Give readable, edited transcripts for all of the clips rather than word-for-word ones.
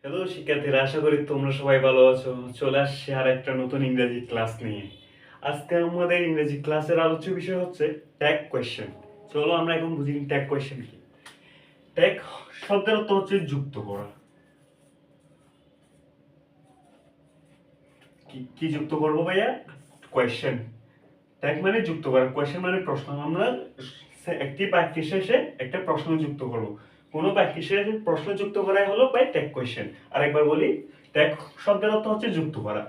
Hello শিক্ষার্থীরা, আশা করি তোমরা সবাই ভালো আছো। চলে আসছে আর একটা নতুন ইংরেজি ক্লাস নিয়ে। আজকে আমাদের ইংরেজি ক্লাসের আলোচ্য বিষয় হচ্ছে ট্যাগ কোয়েশ্চেন। চলো আমরা এখন বুঝি ট্যাগ কোয়েশ্চেন কি। ট্যাগ শব্দের অর্থ হচ্ছে যুক্ত করা। কি যুক্ত করবো ভাইয়া? কোয়েশ্চেন। ট্যাগ মানে যুক্ত করা, কোয়েশ্চেন মানে প্রশ্ন। আমরা একটি বাক্যের শেষে একটা প্রশ্ন যুক্ত করব। কোনো বাক্যের শেষে প্রশ্ন যুক্ত করাই হলো বাই ট্যাগ কোয়েশ্চেন। আরেকবার বলি, ট্যাগ শব্দের অর্থ হচ্ছে যুক্ত করা।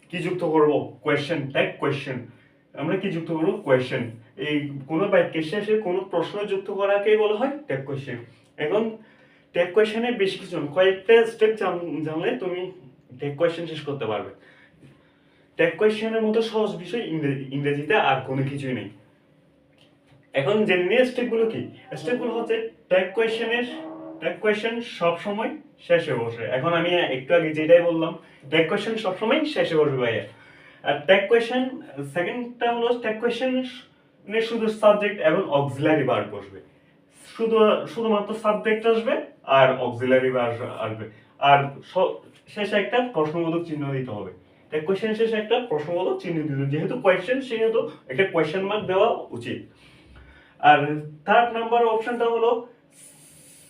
কি যুক্ত করব? Question, tag question. আমরা কি যুক্ত করব? কোয়েশ্চেন। এই কোনো বাক্যের শেষে কোনো প্রশ্ন যুক্ত করাকেই বলা হয় ট্যাগ কোয়েশ্চেন। এখন ট্যাগ কোয়েশ্চেনে বেশ কিছু কয়েকটা স্টেপ জানলে তুমি ট্যাগ কোয়েশ্চেন শেষ করতে পারবে। ট্যাগ কোয়েশ্চেনের মতো সহজ বিষয় ইংরেজিতে আর কোনো কিছুই নেই। এখন জেনে নিয়ে স্টেপগুলো কি। স্টেপগুলো হচ্ছে ট্যাগ কোয়েশ্চেন সব সময় শেষে বসে। এখন আমি একটু আগে যেটাই বললাম, ট্যাগ কোয়েশ্চেন সব সময় শেষে বসবে ভাইয়া। আর ট্যাগ কোয়েশ্চেন সেকেন্ডটা হলো ট্যাগ কোয়েশ্চেন শুধু সাবজেক্ট এবং অক্সিলারি ভার্ব বসবে। শুধুমাত্র সাবজেক্ট আসবে আর অক্সিলারি ভার্ব আসবে। আর শেষে একটা প্রশ্নবোধক চিহ্ন দিতে হবে। ট্যাগ কোয়েশ্চেন শেষে একটা প্রশ্নবোধক চিহ্ন দিতে হবে। যেহেতু কোয়েশ্চেন সেহেতু একটা কোয়েশ্চেন মার্ক দেওয়া উচিত। আর থার্ড নাম্বার অপশনটা হলো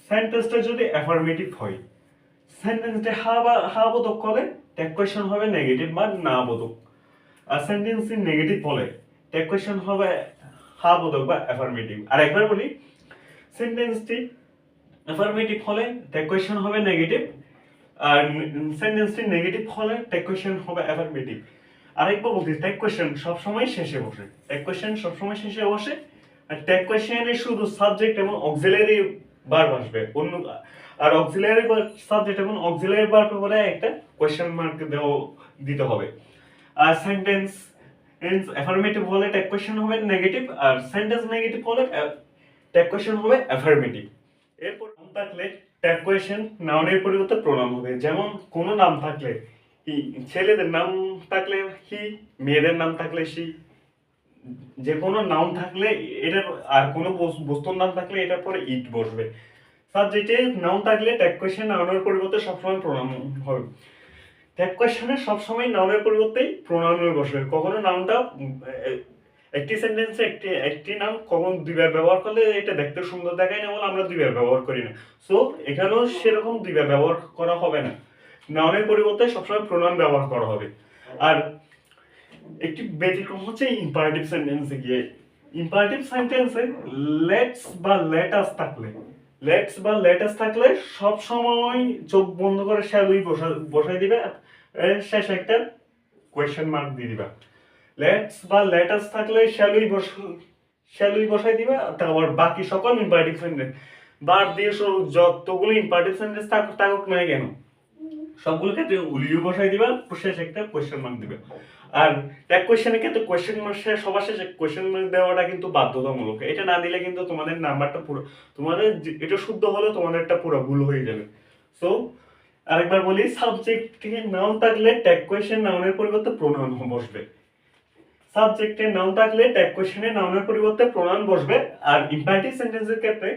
সেন্টেন্সটা যদি অ্যাফার্মেটিভ হয়, সেন্টেন্সটা হা বোধক হলে ট্যাগ কোয়েশ্চেন হবে নেগেটিভ বা না বোধক। আর সেন্টেন্স নেগেটিভ হলে ট্যাগ কোয়েশ্চেন হবে হা বোধক বা অ্যাফার্মেটিভ। আর একবার বলি, সেন্টেন্সটি অ্যাফার্মেটিভ হলে ট্যাগ কোয়েশ্চেন হবে নেগেটিভ, আর সেন্টেন্সটি নেগেটিভ হলে ট্যাগ কোয়েশ্চেন হবে অ্যাফার্মেটিভ। আরেকবার বলছি, ট্যাগ কোয়েশ্চেন সবসময় শেষে বসে। ট্যাগ কোয়েশ্চেন সবসময় শেষে বসে। আর ট্যাগ কোয়েশ্চেনে শুধু সাবজেক্ট এবং অক্সিলারি ভার্ব আসবে। আর অক্সিলারি সাবজেক্ট এবং অক্সিলারি ভার্ব হলে একটা কোয়েশ্চেন মার্ক দিতে হবে। আর সেন্টেন্স অ্যাফার্মেটিভ হলে ট্যাগ কোয়েশ্চেন হবে নেগেটিভ, আর সেন্টেন্স নেগেটিভ হলে ট্যাগ কোয়েশ্চেন হবে অ্যাফার্মেটিভ। এরপর নাম থাকলে ট্যাগ কোয়েশ্চেন নাউনের পরিবর্তে প্রোনাউন হবে। যেমন কোনো নাম থাকলে হি, ছেলেদের নাম থাকলে হি, মেয়েদের নাম থাকলে সি। যে কোনো নাউন থাকলে এটার, আর কোনো বস্তুর নাম থাকলে এটার পরে ইট বসবে। সাবজেক্টে নাউন থাকলে ট্যাগ কোয়েশ্চেন নাউনের পরিবর্তে সবসময় প্রোনাউন হবে। ট্যাগ কোয়েশ্চেনে সবসময় নাউনের পরিবর্তেই প্রোনাউন বসবে। কখনো নাউনটা একটি সেন্টেন্সে একটি নাম কখন দুইবার ব্যবহার করলে এটা দেখতে সুন্দর দেখায় না বলে আমরা দুইবার ব্যবহার করি না। সো এখানেও সেরকম দুইবার ব্যবহার করা হবে না। নাউনের পরিবর্তে সবসময় প্রোনাউন ব্যবহার করা হবে। আর একটি ব্যতিক্রম হচ্ছে ইম্পারেটিভ সেন্টেন্সে গিয়ে। ইম্পারেটিভ সেন্টেন্সে লেটস বা লেটাস থাকলে সব সময় চোখ বন্ধ করে শ্যালুই বসাই দিবে, শেষে একটা কোয়েশ্চেন মার্ক দিয়ে দিবা। লেটস বা লেটাস থাকলে শ্যালুই বসাই দিবা। তারপর বাকি সকল ইম্পারেটিভ সেন্টেন্স বাদ দিয়ে যতগুলো ইম্পারেটিভ সেন্টেন্স থাকুক না কেন সবগুলো ক্ষেত্রে উলিও বসাই দিবা, শেষে একটা কোয়েশ্চেন মার্ক দিবে। আর ট্যাগ কোয়েশ্চেনের ক্ষেত্রে কোয়েশ্চেন মার্ক সবার শেষে কোয়েশ্চেন মার্ক দেওয়াটা কিন্তু বাধ্যতামূলক। এটা না দিলে কিন্তু তোমাদের নাম্বারটা পুরো, তোমাদের এটা শুদ্ধ হলে তোমাদেরটা পুরো ভুল হয়ে যাবে। সো আরেকবার বলি, সাবজেক্টে নাউন থাকলে ট্যাগ কোয়েশ্চেন নাউনের পরিবর্তে প্রোনাউন বসবে। সাবজেক্টে নাউন থাকলে ট্যাগ কোয়েশ্চেনে নাউনের পরিবর্তে প্রোনাউন বসবে। আর ইম্পারেটিভ সেন্টেন্সের ক্ষেত্রে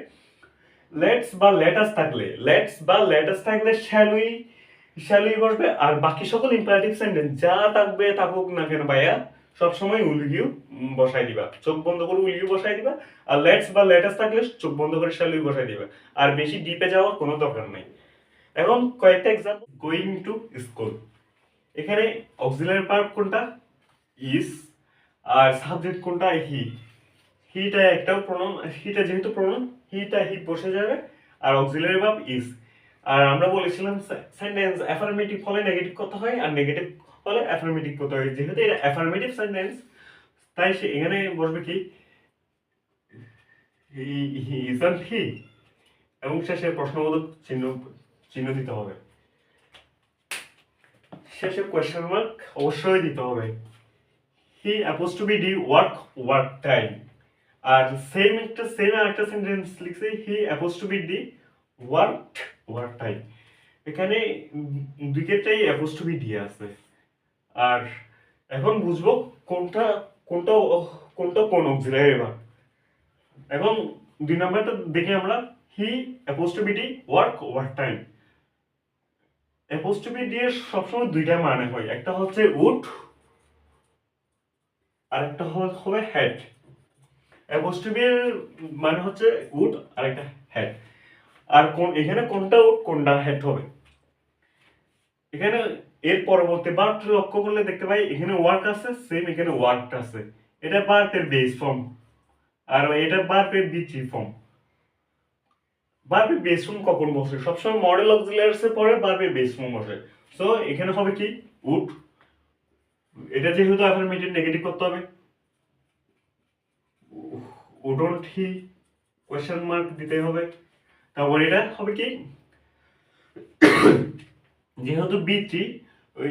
লেটস বা লেটাস থাকলে শ্যালুই বসবে। আর বাকি সকল ইম্পারেটিভ সেন্টেন্স যা থাকুক না কেন ভাইয়া সবসময় উইল ইউ বসাই দিবা। চোখ বন্ধ করে উইল ইউ বসাই দিবা। আর লেটস বা লেটাস থাকলে চোখ বন্ধ করে শ্যালুই বসাই দিবা। আর বেশি ডিপে যাওয়ার কোনো দরকার নাই। এখন কয়েকটা এক্সাম্পল। গোয়িং টু স্কুল, এখানে অক্সিলারি ভার্ব কোনটা? ইজ। আর সাবজেক্ট কোনটা? হি। হিটা একটাও প্রোনাউন, হিটা যেহেতু প্রোনাউন হি বসে যাবে। আর অক্সিলারি ভার্ব ইজ। আর আমরা বলেছিলাম সেন্টেন্স অ্যাফার্মেটিভ হলে নেগেটিভ কথা হয়, আর নেগেটিভ হলে অ্যাফার্মেটিভ কথা হয়। যেহেতু এটা অ্যাফার্মেটিভ সেন্টেন্স তাই সে এখানে বসবে কি হি ইজন্ট হি, এবং শেষে প্রশ্নবোধক চিহ্ন চিহ্ন দিতে হবে। শেষে কোয়েশ্চেন মার্ক অবশ্যই দিতে হবে। হি অ্যাপোস্ট্রফি ডি ওয়ার্ক টাইম। আর সেম একটা সেন্টেন্স লিখছে হি অ্যাপোস্ট্রফি ডি ওয়ার্ক টাইম। এখানে দুই ক্ষেত্রেই অ্যাপোস্ট্রফি ডি আছে। আর এখন বুঝবো কোনটা কোনটা কোনটা কোন অক্সিলারি ভার্ব। এখন দুই নাম্বারটা দেখি আমরা, he apostrophe D work time. Apostrophe দিয়ে সবসময় দুইটা মানে হয়, একটা হচ্ছে উড আর একটা হবে হেড। অ্যাপোস্ট্রফির মানে হচ্ছে উড আর একটা হেড। আর এখানে কোনটা উড কোনটা হেড হবে, এখানে এর পরবর্তী ভার্ব লক্ষ্য করলে দেখতে পাই এখানে ওয়ার্ক আছে, সেম এখানে ওয়ার্ক আছে। এটা ভার্বের বেস ফর্ম আর এটা ভার্বের বিচি ফর্ম। ভার্বের বেস ফর্ম কখন বসে? সবসময় মডেল অক্সিলারিস এর পরে ভার্বের বেস ফর্ম বসে। সো এখানে হবে কি উড, এটা যেহেতু অ্যাফার্মেটিভ নেগেটিভ করতে হবে, উডন্ট হি কোয়েশ্চেন মার্ক দিতে হবে। তারপর এটা হবে কি, যেহেতু বিচি ওই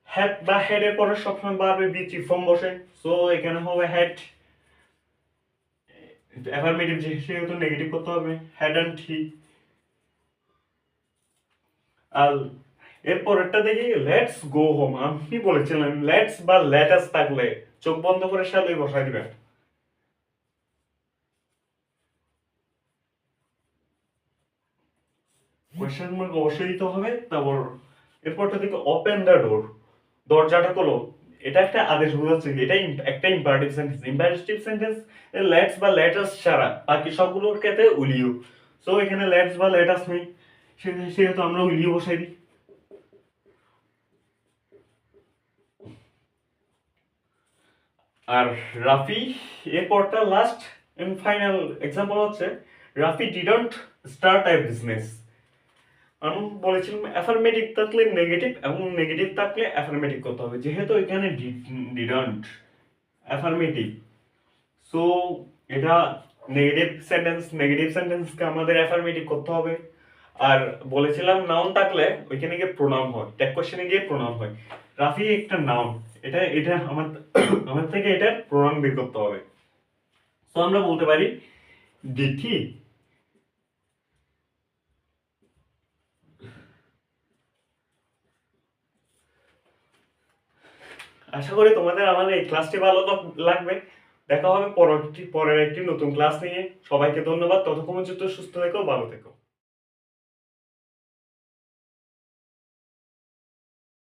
হ্যাড বা হেডের পরে সবসময় ভার্বের বিচি ফর্ম বসে, সো এখানে হবে হেড। অ্যাফার্মেটিভ যেহেতু নেগেটিভ করতে হবে, হ্যাড অ্যান্ড হি। আর এরপরেরটা দেখি লেটস গো হোম। আমি বলেছিলাম লেটস বা লেটাস থাকলে চোখ বন্ধ করে শালই বসাই দিবেন। কোয়েশ্চেন মার্ক অবশ্যই দিতে হবে। তারপর এরপরটা দেখি ওপেন দ্য ডোর, দরজাটা খোলো। এটা একটা আদেশ বোঝাচ্ছে, এটা একটা imperative sentence. Imperative sentence let's বা লেটাস ছাড়া বাকি সবগুলোর ক্ষেত্রে উইল। সো এখানে লেটস বা লেটাস নেই, সেহেতু আমরা উইল বসাই দিই। আর রাফি এরপরটা লাস্ট এন্ড ফাইনাল এক্সাম্পল হচ্ছে Rafi didn't start a business. আমি বলেছিলাম অ্যাফার্মেটিভ থাকলে নেগেটিভ এবং নেগেটিভ থাকলে অ্যাফার্মেটিভ করতে হবে, যেহেতু এখানে ডিডন্ট অ্যাফার্মেটিভ, সো এটা নেগেটিভ সেন্টেন্সকে আমাদের অ্যাফার্মেটিভ করতে হবে। আর বলেছিলাম নাউন থাকলে ওইখানে গিয়ে প্রোনাউন হয়, ট্যাগ কোশ্চেনে গিয়ে প্রোনাউন হয়। রাফি একটা নাউন, এটা এটা আমার থেকে এটা প্রোনাউন বের করতে হবে। তো আমরা বলতে পারি ডিড হি। আশা করি তোমাদের আমার এই ক্লাসটি ভালো লাগবে। দেখা হবে পরের একটি নতুন ক্লাস নিয়ে। সবাইকে ধন্যবাদ। ততক্ষণ পর্যন্ত সুস্থ থেকো, ভালো থেকো।